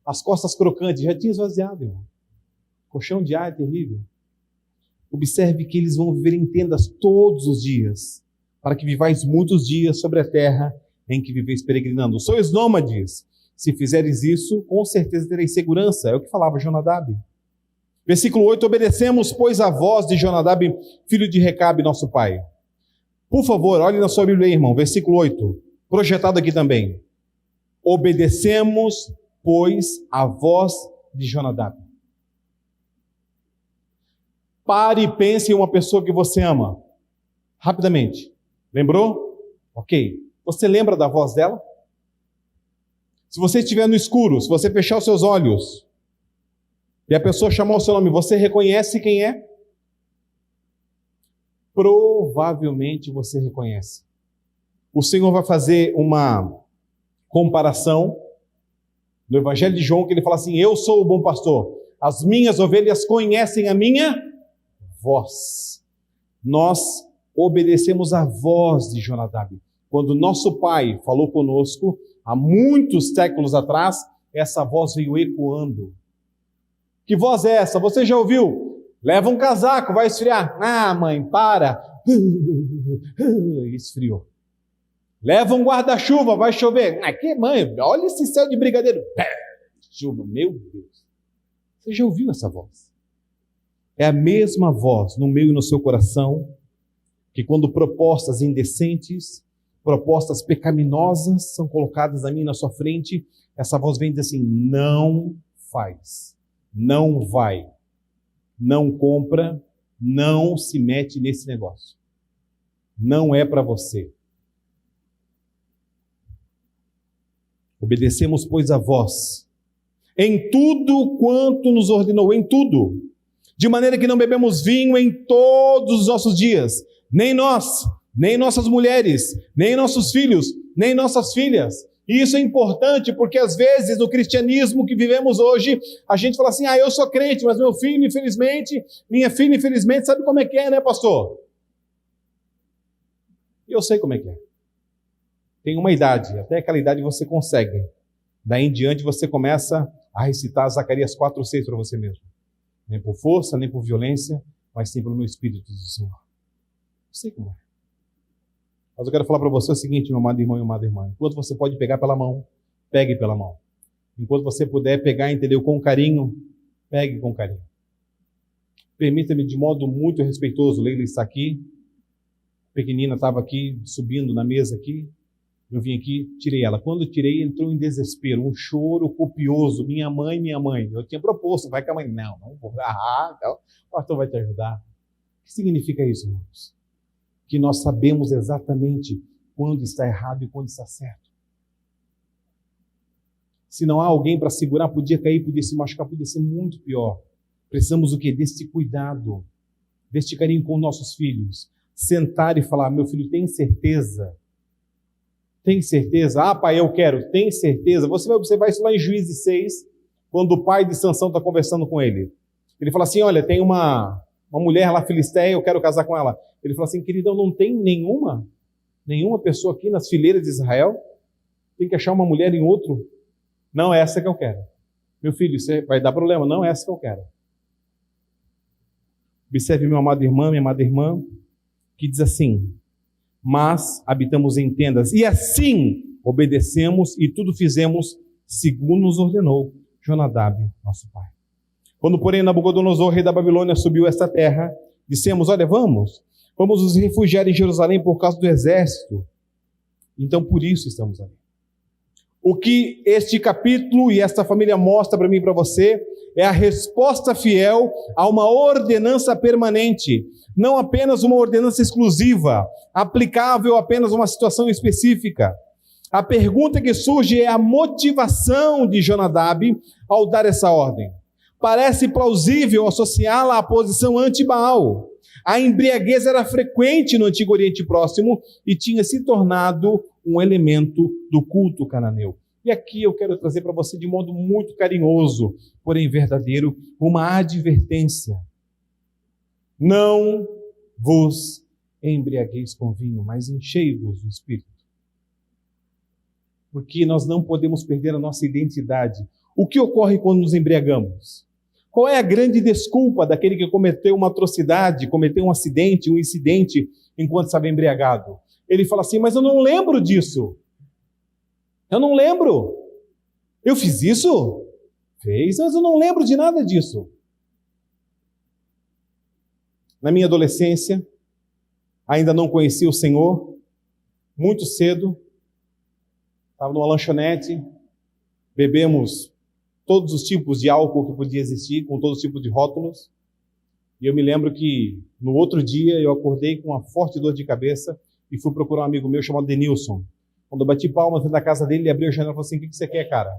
as costas crocantes, já tinha esvaziado, irmão. Colchão de ar é terrível. Observe que eles vão viver em tendas todos os dias, para que vivais muitos dias sobre a terra em que viveis peregrinando. Sois nômades. Se fizeres isso, com certeza tereis segurança. É o que falava Jonadab. Versículo 8, obedecemos, pois, a voz de Jonadab, filho de Recabe, nosso pai. Por favor, olhe na sua Bíblia aí, irmão. Versículo 8, projetado aqui também. Obedecemos, pois, a voz de Jonadab. Pare e pense em uma pessoa que você ama. Rapidamente. Lembrou? Ok. Você lembra da voz dela? Se você estiver no escuro, se você fechar os seus olhos, e a pessoa chamar o seu nome, você reconhece quem é? Provavelmente você reconhece. O Senhor vai fazer uma comparação no Evangelho de João, que ele fala assim, eu sou o bom pastor, as minhas ovelhas conhecem a minha voz. Nós obedecemos a voz de Jonadab. Quando nosso pai falou conosco, há muitos séculos atrás, essa voz veio ecoando. Que voz é essa? Você já ouviu? Leva um casaco, vai esfriar. Ah, mãe, para. Esfriou. Leva um guarda-chuva, vai chover. Ah, que mãe, olha esse céu de brigadeiro. Chuva, meu Deus. Você já ouviu essa voz? É a mesma voz no meu e no seu coração, que quando propostas indecentes, propostas pecaminosas são colocadas a mim na sua frente, essa voz vem dizer assim, não faz, não vai, não compra, não se mete nesse negócio. Não é para você. Obedecemos, pois, a voz, em tudo quanto nos ordenou, em tudo, de maneira que não bebemos vinho em todos os nossos dias, nem nós, nem nossas mulheres, nem nossos filhos, nem nossas filhas. E isso é importante porque às vezes no cristianismo que vivemos hoje, a gente fala assim, eu sou crente, mas meu filho infelizmente, minha filha infelizmente, sabe como é que é, né, pastor? Eu sei como é que é. Tem uma idade, até aquela idade você consegue. Daí em diante você começa a recitar Zacarias 4:6 para você mesmo. Nem por força, nem por violência, mas sim pelo meu espírito, diz o Senhor. Eu sei como é. Mas eu quero falar para você o seguinte, meu amado irmão e amada irmã. Enquanto você pode pegar pela mão, pegue pela mão. Enquanto você puder pegar, entendeu, com carinho, pegue com carinho. Permita-me de modo muito respeitoso, Leila está aqui, a pequenina estava aqui, subindo na mesa aqui, eu vim aqui, tirei ela. Quando tirei, entrou em desespero, um choro copioso, minha mãe. Eu tinha proposto, vai com a mãe. Não vou. Não, o pastor vai te ajudar. O que significa isso, irmãos? Que nós sabemos exatamente quando está errado e quando está certo. Se não há alguém para segurar, podia cair, podia se machucar, podia ser muito pior. Precisamos do quê? Deste cuidado, deste carinho com nossos filhos. Sentar e falar, meu filho, tem certeza? Tem certeza? Pai, eu quero. Tem certeza? Você vai observar isso lá em Juízes 6, quando o pai de Sansão está conversando com ele. Ele fala assim, olha, tem uma mulher lá filisteia, eu quero casar com ela. Ele fala assim, queridão, não tem nenhuma pessoa aqui nas fileiras de Israel? Tem que achar uma mulher em outro? Não é essa que eu quero. Meu filho, isso vai dar problema. Não é essa que eu quero. Observe, meu amado irmão, minha amada irmã, que diz assim, mas habitamos em tendas, e assim obedecemos e tudo fizemos segundo nos ordenou Jonadab, nosso pai. Quando, porém, Nabucodonosor, rei da Babilônia, subiu esta terra, dissemos, olha, vamos nos refugiar em Jerusalém por causa do exército Então, por isso estamos ali. O que este capítulo e esta família mostra para mim e para você é a resposta fiel a uma ordenança permanente, não apenas uma ordenança exclusiva, aplicável apenas a uma situação específica. A pergunta que surge é a motivação de Jonadab ao dar essa ordem. Parece plausível associá-la à posição anti-Baal. A embriaguez era frequente no Antigo Oriente Próximo e tinha se tornado um elemento do culto cananeu. E aqui eu quero trazer para você de modo muito carinhoso, porém verdadeiro, uma advertência. Não vos embriagueis com vinho, mas enchei-vos do Espírito. Porque nós não podemos perder a nossa identidade. O que ocorre quando nos embriagamos? Qual é a grande desculpa daquele que cometeu uma atrocidade, cometeu um acidente, um incidente, enquanto estava embriagado? Ele fala assim, mas eu não lembro disso. Eu não lembro. Eu fiz isso? Fez, mas eu não lembro de nada disso. Na minha adolescência, ainda não conhecia o Senhor, muito cedo, estava numa lanchonete, bebemos todos os tipos de álcool que podia existir, com todos os tipos de rótulos. E eu me lembro que no outro dia eu acordei com uma forte dor de cabeça e fui procurar um amigo meu chamado Denilson. Quando eu bati palmas dentro da casa dele, ele abriu a janela e falou assim, o que você quer, cara? Eu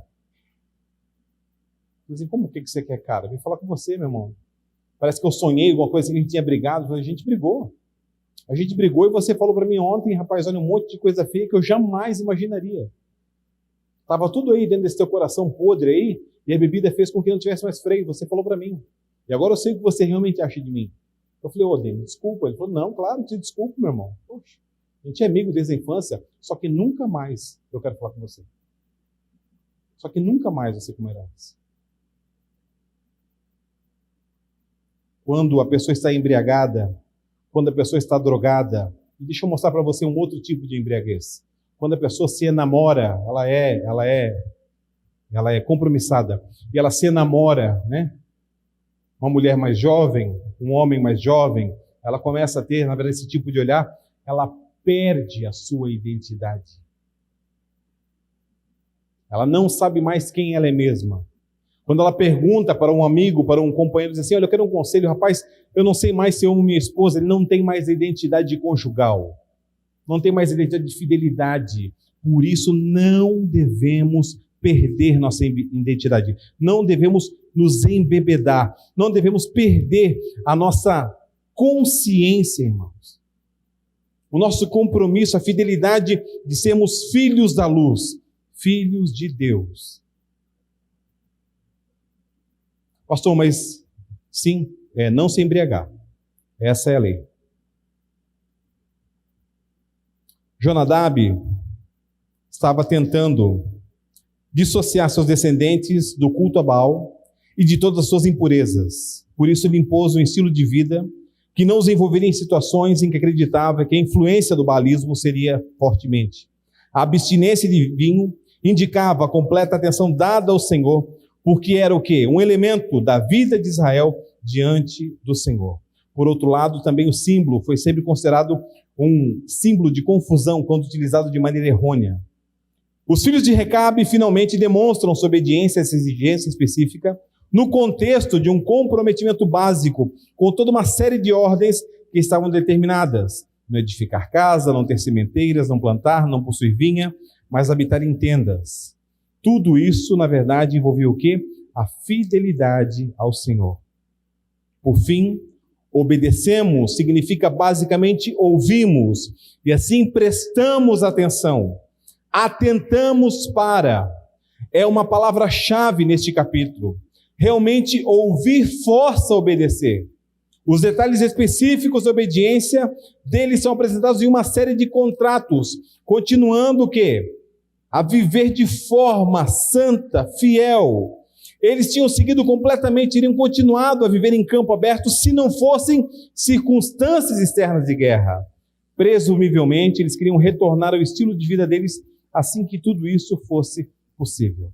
falei assim, como o que você quer, cara? Eu vim falar com você, meu irmão. Parece que eu sonhei alguma coisa assim, que a gente tinha brigado. Eu falei, a gente brigou. A gente brigou e você falou para mim ontem, rapaz, olha um monte de coisa feia que eu jamais imaginaria. Estava tudo aí dentro desse teu coração podre aí, e a bebida fez com que não tivesse mais freio. Você falou para mim. E agora eu sei o que você realmente acha de mim. Eu falei, ô, Denis, desculpa. Ele falou, não, claro, te desculpo, meu irmão. Poxa, a gente é amigo desde a infância, só que nunca mais eu quero falar com você. Só que nunca mais você comerá antes. Quando a pessoa está embriagada, quando a pessoa está drogada, deixa eu mostrar para você um outro tipo de embriaguez. Quando a pessoa se enamora, ela é compromissada, e ela se enamora, né? Uma mulher mais jovem, um homem mais jovem, ela começa a ter, na verdade, esse tipo de olhar, ela perde a sua identidade. Ela não sabe mais quem ela é mesma. Quando ela pergunta para um amigo, para um companheiro, diz assim, olha, eu quero um conselho, rapaz, eu não sei mais se eu amo minha esposa, ele não tem mais a identidade conjugal, não tem mais a identidade de fidelidade. Por isso, não devemos perder nossa identidade, não devemos nos embebedar, não devemos perder a nossa consciência, irmãos. O nosso compromisso, a fidelidade de sermos filhos da luz, filhos de Deus. Pastor, mas sim, não se embriagar. Essa é a lei. Jonadab estava tentando dissociar seus descendentes do culto a Baal e de todas as suas impurezas. Por isso ele impôs um estilo de vida que não os envolveria em situações em que acreditava que a influência do baalismo seria fortemente. A abstinência de vinho indicava a completa atenção dada ao Senhor, porque era o quê? Um elemento da vida de Israel diante do Senhor. Por outro lado, também o símbolo foi sempre considerado um símbolo de confusão quando utilizado de maneira errônea. Os filhos de Recabe finalmente demonstram sua obediência a essa exigência específica no contexto de um comprometimento básico com toda uma série de ordens que estavam determinadas. Não edificar casa, não ter sementeiras, não plantar, não possuir vinha, mas habitar em tendas. Tudo isso, na verdade, envolvia o quê? A fidelidade ao Senhor. Por fim, obedecemos significa basicamente ouvimos e assim prestamos atenção. Atentamos para. É uma palavra-chave neste capítulo. Realmente ouvir força obedecer. Os detalhes específicos da obediência deles são apresentados em uma série de contratos, continuando o quê? A viver de forma santa, fiel. Eles tinham seguido completamente, iriam continuado a viver em campo aberto se não fossem circunstâncias externas de guerra. Presumivelmente, eles queriam retornar ao estilo de vida deles assim que tudo isso fosse possível.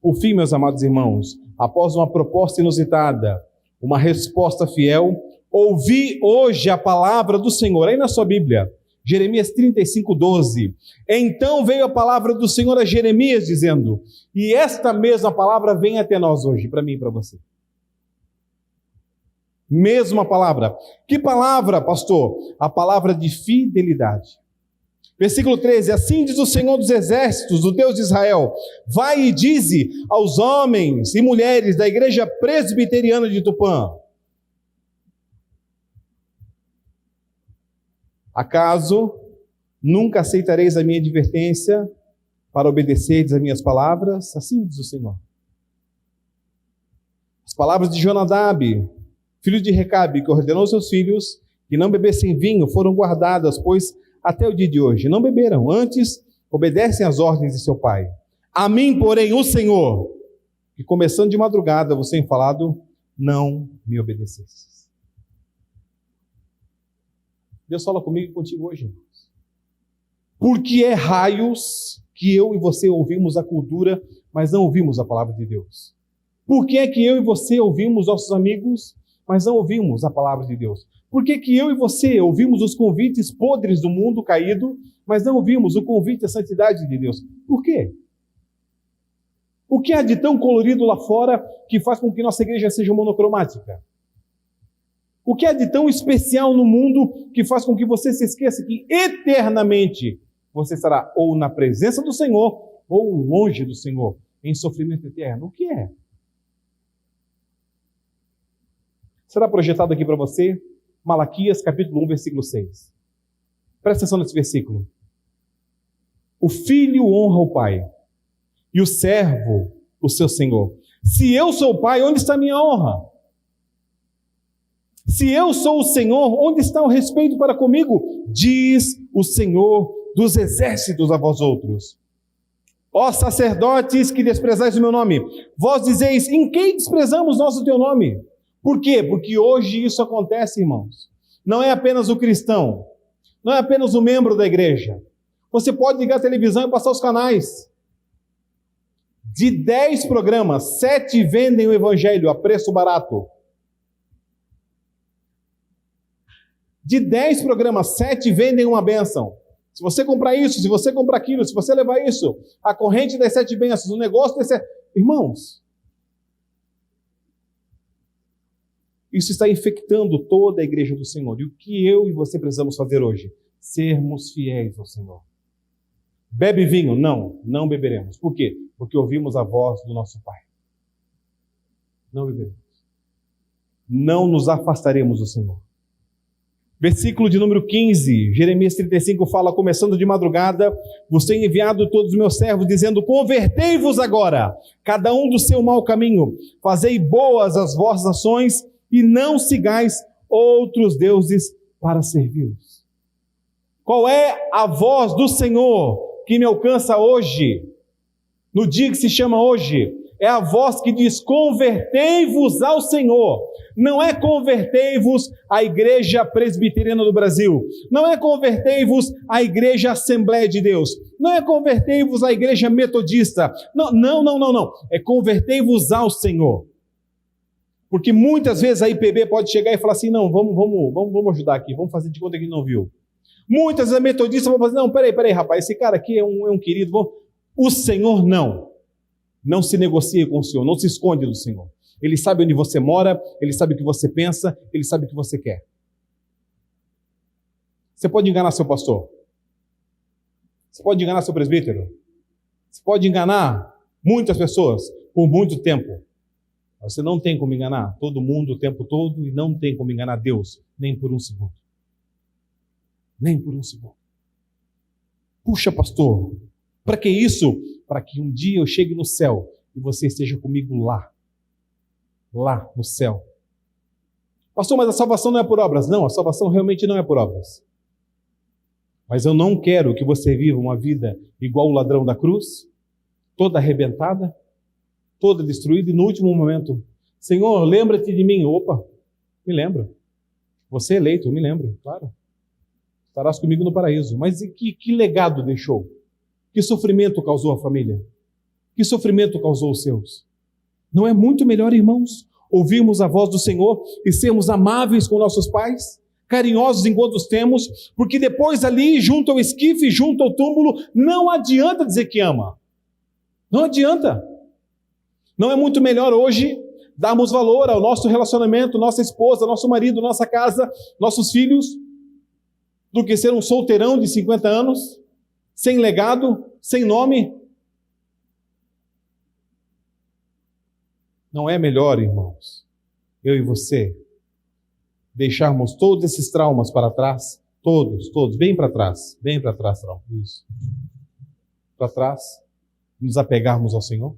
Por fim, meus amados irmãos, após uma proposta inusitada, uma resposta fiel, ouvi hoje a palavra do Senhor. Aí na sua Bíblia, Jeremias 35:12. Então veio a palavra do Senhor a Jeremias dizendo, e esta mesma palavra vem até nós hoje, para mim e para você. Mesma palavra. Que palavra, pastor? A palavra de fidelidade. Versículo 13, assim diz o Senhor dos Exércitos, o Deus de Israel, vai e dize aos homens e mulheres da igreja presbiteriana de Tupã, acaso nunca aceitareis a minha advertência para obedecerdes às minhas palavras? Assim diz o Senhor. As palavras de Jonadab, filho de Recabe, que ordenou seus filhos que não bebessem vinho, foram guardadas, pois até o dia de hoje não beberam, antes obedecem às ordens de seu pai. A mim, porém, o Senhor, que começando de madrugada você tem falado, não me obedecestes. Deus fala comigo e contigo hoje, irmãos. Por que é raios que eu e você ouvimos a cultura, mas não ouvimos a palavra de Deus? Por que é que eu e você ouvimos nossos amigos, mas não ouvimos a palavra de Deus? Por que que eu e você ouvimos os convites podres do mundo caído, mas não ouvimos o convite à santidade de Deus? Por quê? O que há de tão colorido lá fora que faz com que nossa igreja seja monocromática? O que há de tão especial no mundo que faz com que você se esqueça que eternamente você estará ou na presença do Senhor ou longe do Senhor, em sofrimento eterno? O que é? Será projetado aqui para você Malaquias capítulo 1, versículo 6. Presta atenção nesse versículo. O filho honra o pai, e o servo o seu senhor. Se eu sou o pai, onde está a minha honra? Se eu sou o Senhor, onde está o respeito para comigo? Diz o Senhor dos exércitos a vós outros. Ó sacerdotes que desprezais o meu nome, vós dizeis, em quem desprezamos nós o teu nome? Por quê? Porque hoje isso acontece, irmãos. Não é apenas o cristão, não é apenas o membro da igreja. Você pode ligar a televisão e passar os canais. De 10 programas, 7 vendem o evangelho a preço barato. De 10 programas, 7 vendem uma bênção. Se você comprar isso, se você comprar aquilo, se você levar isso, a corrente das 7 bênçãos, o negócio das 7... Irmãos, isso está infectando toda a igreja do Senhor. E o que eu e você precisamos fazer hoje? Sermos fiéis ao Senhor. Bebe vinho? Não, não beberemos. Por quê? Porque ouvimos a voz do nosso Pai. Não beberemos. Não nos afastaremos do Senhor. Versículo de número 15, Jeremias 35 fala, começando de madrugada, vos tenho enviado todos os meus servos, dizendo, convertei-vos agora, cada um do seu mau caminho, fazei boas as vossas ações, e não sigais outros deuses para servi-los. Qual é a voz do Senhor que me alcança hoje, no dia que se chama hoje? É a voz que diz, convertei-vos ao Senhor. Não é convertei-vos à Igreja Presbiteriana do Brasil. Não é convertei-vos à Igreja Assembleia de Deus. Não é convertei-vos à Igreja Metodista. Não. É convertei-vos ao Senhor. Porque muitas vezes a IPB pode chegar e falar assim, não, vamos ajudar aqui, vamos fazer de conta que não viu. Muitas vezes a metodista vão fazer, não, peraí, rapaz, esse cara aqui é um querido. O Senhor não se negocia com o Senhor, não se esconde do Senhor. Ele sabe onde você mora, Ele sabe o que você pensa, Ele sabe o que você quer. Você pode enganar seu pastor. Você pode enganar seu presbítero. Você pode enganar muitas pessoas por muito tempo. Você não tem como enganar todo mundo o tempo todo e não tem como enganar Deus, nem por um segundo. Nem por um segundo. Puxa, pastor, para que isso? Para que um dia eu chegue no céu e você esteja comigo lá no céu. Pastor, mas a salvação não é por obras. Não, a salvação realmente não é por obras. Mas eu não quero que você viva uma vida igual o ladrão da cruz, toda arrebentada, toda destruída, e no último momento, Senhor, lembra-te de mim. Opa, me lembro. Você é eleito, me lembro, claro. Estarás comigo no paraíso. Mas e que legado deixou? Que sofrimento causou a família? Que sofrimento causou os seus? Não é muito melhor, irmãos, ouvirmos a voz do Senhor e sermos amáveis com nossos pais? carinhosos enquanto os temos, porque depois ali, junto ao esquife, junto ao túmulo, não adianta dizer que ama. Não adianta. Não é muito melhor hoje darmos valor ao nosso relacionamento, nossa esposa, nosso marido, nossa casa, nossos filhos, do que ser um solteirão de 50 anos, sem legado, sem nome? Não é melhor, irmãos, eu e você, deixarmos todos esses traumas para trás? Todos, bem para trás, Raul, isso. Para trás, nos apegarmos ao Senhor?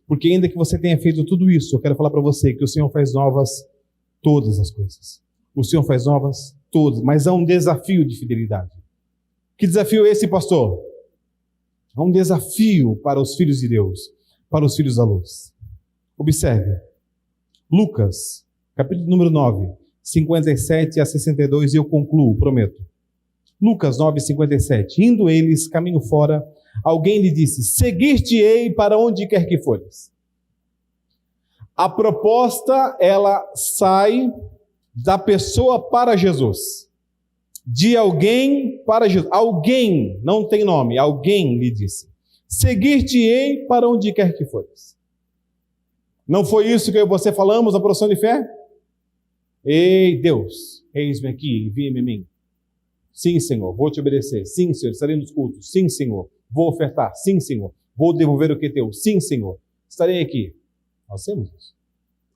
Porque ainda que você tenha feito tudo isso, eu quero falar para você que o Senhor faz novas todas as coisas. O Senhor faz novas todas, mas há um desafio de fidelidade. Que desafio é esse, pastor? Há um desafio para os filhos de Deus, para os filhos da luz. Observe, Lucas, capítulo número 9, 57 a 62, e eu concluo, prometo. Lucas 9, 57. Indo eles caminho fora, alguém lhe disse: seguir-te-ei para onde quer que fores. A proposta, ela sai da pessoa para Jesus. De alguém para Jesus. Alguém, não tem nome, alguém lhe disse: seguir-te-ei para onde quer que fores. Não foi isso que eu e você falamos na profissão de fé? Ei, Deus, eis-me aqui, envia-me a mim. Sim, Senhor, vou te obedecer. Sim, Senhor, estarei nos cultos. Sim, Senhor, vou ofertar. Sim, Senhor, vou devolver o que é teu. Sim, Senhor, estarei aqui. Nós temos isso.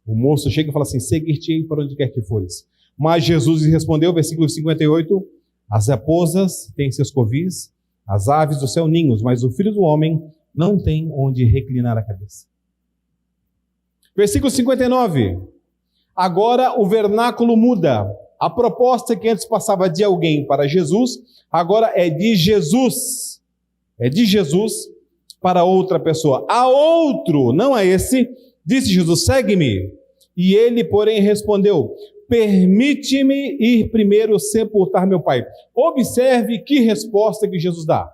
O moço chega e fala assim: seguir-te-ei para onde quer que fores. Mas Jesus lhe respondeu, versículo 58, as raposas têm seus covis, as aves do céu ninhos, mas o Filho do Homem não tem onde reclinar a cabeça. Versículo 59, agora o vernáculo muda. A proposta que antes passava de alguém para Jesus, agora é de Jesus. É de Jesus para outra pessoa. A outro, não a esse, disse Jesus: segue-me. E ele, porém, respondeu: permite-me ir primeiro sepultar meu pai. Observe que resposta que Jesus dá.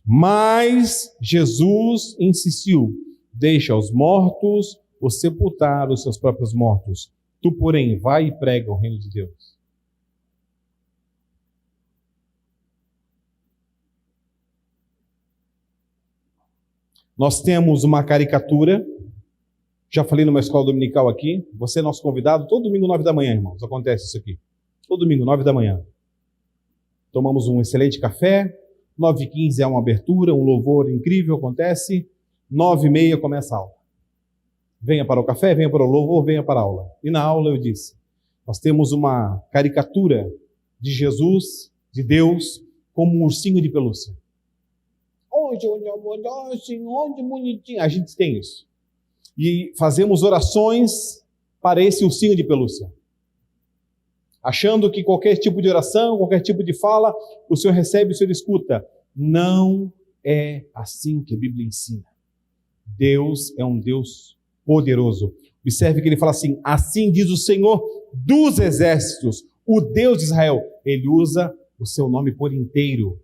Mas Jesus insistiu: deixa os mortos ou sepultar os seus próprios mortos. Tu, porém, vai e prega o reino de Deus. Nós temos uma caricatura. Já falei numa escola dominical aqui. Você é nosso convidado. Todo domingo, 9 da manhã, irmãos. Acontece isso aqui. Todo domingo, 9 da manhã. Tomamos um excelente café. 9h15 é uma abertura, um louvor incrível acontece. 9h30 começa a aula. Venha para o café, venha para o louvor, venha para a aula. E na aula eu disse, nós temos uma caricatura de Jesus, de Deus, como um ursinho de pelúcia. Onde bonitinho. A gente tem isso. E fazemos orações para esse ursinho de pelúcia. Achando que qualquer tipo de oração, qualquer tipo de fala, o Senhor recebe, o Senhor escuta. Não é assim que a Bíblia ensina. Deus é um Deus poderoso. Observe que ele fala assim: assim diz o Senhor dos exércitos, o Deus de Israel. Ele usa o seu nome por inteiro,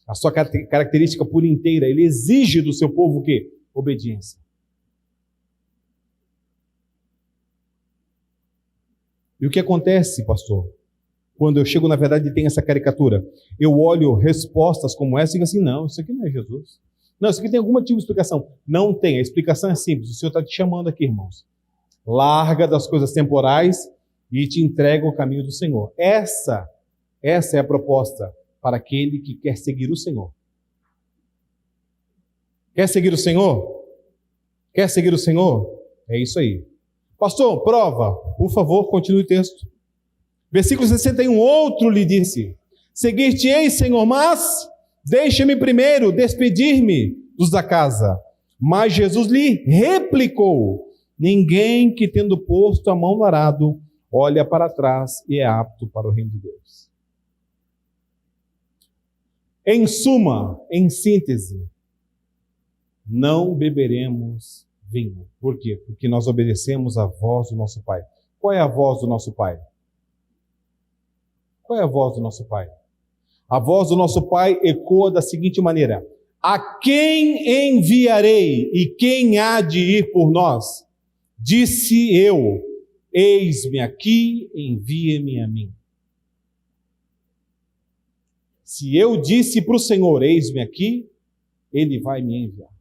a sua característica por inteira. Ele exige do seu povo o quê? Obediência. E o que acontece, pastor, quando eu chego, na verdade, e tem essa caricatura? Eu olho respostas como essa e digo assim: não, isso aqui não é Jesus. Não, isso aqui tem alguma tipo de explicação. Não tem, a explicação é simples. O Senhor está te chamando aqui, irmãos. Larga das coisas temporais e te entrega o caminho do Senhor. Essa é a proposta para aquele que quer seguir o Senhor. Quer seguir o Senhor? Quer seguir o Senhor? É isso aí. Pastor, prova. Por favor, continue o texto. Versículo 61, outro lhe disse: seguir-te-ei, Senhor, mas deixa-me primeiro despedir-me dos da casa. Mas Jesus lhe replicou: ninguém que, tendo posto a mão no arado, olha para trás e é apto para o reino de Deus. Em suma, em síntese, não beberemos vinho. Por quê? Porque nós obedecemos à voz do nosso Pai. Qual é a voz do nosso Pai? Qual é a voz do nosso Pai? A voz do nosso Pai ecoa da seguinte maneira: a quem enviarei e quem há de ir por nós? Disse eu: Eis-me aqui, envia-me a mim. Se eu disse para o Senhor, eis-me aqui, Ele vai me enviar.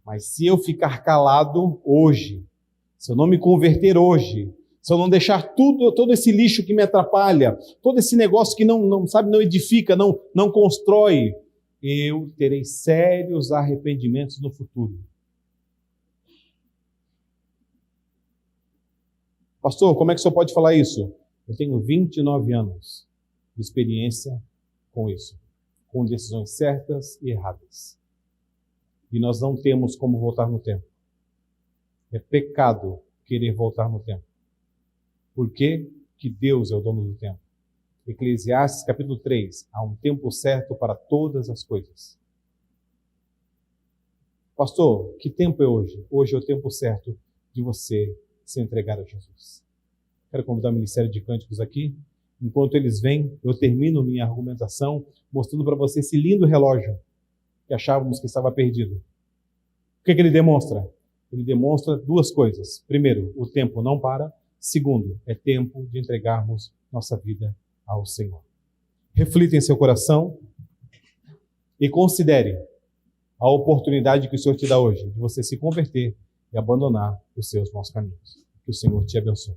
Mas se eu ficar calado hoje, se eu não me converter hoje, se eu não deixar todo esse lixo que me atrapalha, todo esse negócio que não edifica, não constrói, eu terei sérios arrependimentos no futuro. Pastor, como é que o senhor pode falar isso? Eu tenho 29 anos de experiência com isso, com decisões certas e erradas. E nós não temos como voltar no tempo. É pecado querer voltar no tempo. Por quê? Que Deus é o dono do tempo. Eclesiastes capítulo 3, há um tempo certo para todas as coisas. Pastor, que tempo é hoje? Hoje é o tempo certo de você se entregar a Jesus. Quero convidar o Ministério de Cânticos aqui. Enquanto eles vêm, eu termino minha argumentação mostrando para você esse lindo relógio que achávamos que estava perdido. O que ele demonstra? Ele demonstra duas coisas. Primeiro, o tempo não para. Segundo, é tempo de entregarmos nossa vida ao Senhor. Reflita em seu coração e considere a oportunidade que o Senhor te dá hoje de você se converter e abandonar os seus maus caminhos. Que o Senhor te abençoe.